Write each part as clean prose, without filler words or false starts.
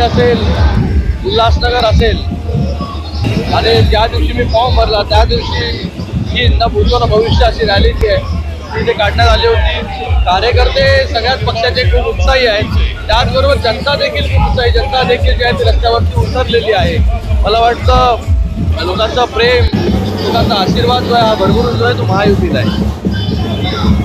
असेल, उल्हासनगर असेल, आणि ज्या दिवशी मी फॉर्म भरला त्या दिवशी ही न भूतो न भविष्य अशी रॅली जी आहे ती इथे काढण्यात आली होती. कार्यकर्ते सगळ्याच पक्षाचे खूप उत्साही आहेत, त्याचबरोबर जनता देखील खूप उत्साही, जनता देखील जी आहे ती रस्त्यावरती उतरलेली आहे. मला वाटतं लोकांचा प्रेम, लोकांचा आशीर्वाद जो आहे हा भरभरून जो आहे तो महायुतीला आहे.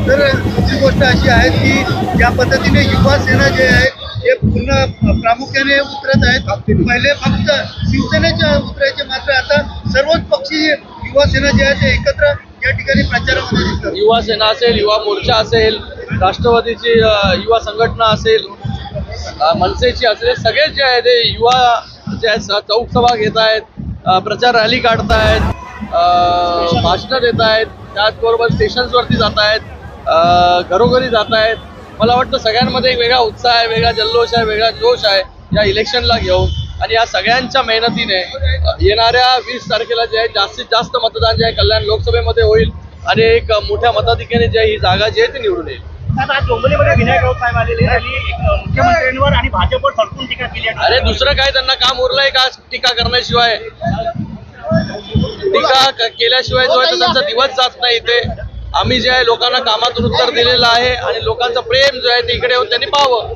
तर दुसरी गोष्ट अशी आहे की ज्या पद्धतीने युवा सेना जे आहे हे पूर्ण प्रामुख्याने उतरत आहेत. पहिले फक्त शिवसेनेचे उतरायचे, मात्र आता सर्वच पक्षी युवा सेना जे आहे ते एकत्र या ठिकाणी प्रचारामध्ये दिसतात. युवा सेना असेल, युवा मोर्चा असेल, राष्ट्रवादीची युवा संघटना असेल, मनसेची असेल, सगळे जे आहे ते युवा जे आहेत चौक सभा घेत आहेत, प्रचार रॅली काढतायत, भाषणं देत आहेत, त्याचबरोबर स्टेशन्सवरती जात आहेत, घरोघरी जात आहेत. मला वाटतं सगळ्यांमध्ये एक वेगळा उत्साह आहे, वेगळा जल्लोष आहे, वेगळा जोश आहे या इलेक्शनला घेऊन. आणि या सगळ्यांच्या मेहनतीने येणाऱ्या 20 तारखेला जे आहे जास्तीत जास्त मतदान जे आहे कल्याण लोकसभेमध्ये होईल आणि एक मोठ्या मताधिक्याने जे ही जागा जी आहे ती निवडून येईल. आज डोंबिवलीमध्ये विनायक राऊत साहेब आलेले आणि मुख्यमंत्र्यांवर आणि भाजपवर सडकून टीका केली आहे. अरे दुसरं काय त्यांना काम उरलंय का टीका करण्याशिवाय? टीका केल्याशिवाय जो आहे त्यांचा दिवस जात नाही. इथे आम्ही जे आहे लोकांना कामातून उत्तर दिलेलं आहे आणि लोकांचं प्रेम जो आहे ते इकडे येऊन त्यांनी पाहावं.